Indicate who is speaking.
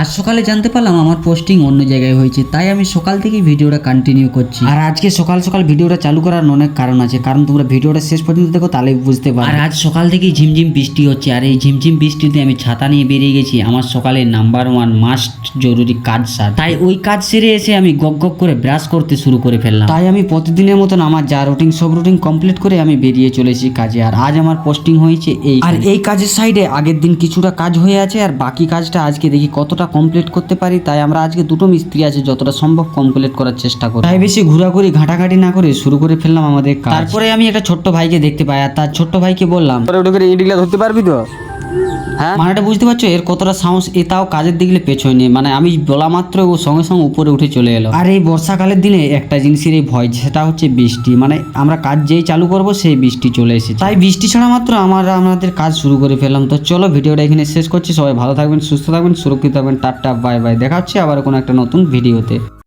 Speaker 1: আজ সকালে জানতে পারলাম আমার পোস্টিং অন্য জায়গায় হয়েছে, তাই আমি সকাল থেকেই ভিডিওটা কন্টিনিউ করছি। আর আজকে সকাল সকাল ভিডিওটা চালু করার অনেক কারণ আছে, কারণ তোমরা ভিডিওটা শেষ পর্যন্ত দেখো তাহলেই বুঝতে পারবে। আর আজ সকাল থেকেই ঝিমঝিম বৃষ্টি হচ্ছে, আর এই ঝিমঝিম বৃষ্টিতে আমি ছাতা নিয়ে বেরিয়ে গেছি আমার সকালে নাম্বার 1 মাস্ট জরুরি কাজ সার। তাই ওই কাজ সেরে এসে আমি গক গক করে ব্রাশ করতে শুরু করে ফেললাম। তাই আমি প্রতিদিনের মতন আমার যা রুটিন সব রুটিন কমপ্লিট করে আমি বেরিয়ে চলেছি কাজে। আর আজ আমার পোস্টিং হয়েছে এই, আর এই কাজের সাইডে আগের দিন কিছুটা কাজ হয়ে আছে, আর বাকি কাজটা আজকে দেখি কতটা কমপ্লিট করতে পারি। তাই আমরা আজকে দুটো মিস্ত্রি আছে, যতটা সম্ভব কমপ্লিট করার চেষ্টা করি। তাই বেশি ঘোরাঘুরি ঘাটাঘাটি না করে শুরু করে ফেললাম আমাদের কাজ। তারপরে আমি একটা ছোট্ট ভাইকে দেখতে পাই, আর তার ছোট্ট ভাইকে বললাম
Speaker 2: ইটগুলা ধরতে পারবি তো? হ্যাঁ,
Speaker 1: মানেটা বুঝতে পারছো এর কতটা সাহস। এ তাও কাজের দিকে পেছনে, মানে আমি বলা মাত্র ও সঙ্গে সঙ্গে উপরে উঠে চলে এলো। আর এই বর্ষাকালের দিনে একটা জিনিসের এই ভয়, সেটা হচ্ছে বৃষ্টি। মানে আমরা কাজ যেই চালু করব সেই বৃষ্টি চলে এসেছে। তাই বৃষ্টি ছাড়া মাত্র আমাদের কাজ শুরু করে ফেললাম। তো চলো ভিডিওটা এখানে শেষ করছি। সবাই ভালো থাকবেন, সুস্থ থাকবেন, সুরক্ষিত থাকবেন। টাটা বাই বাই, দেখা হচ্ছে আবার কোনো একটা নতুন ভিডিওতে।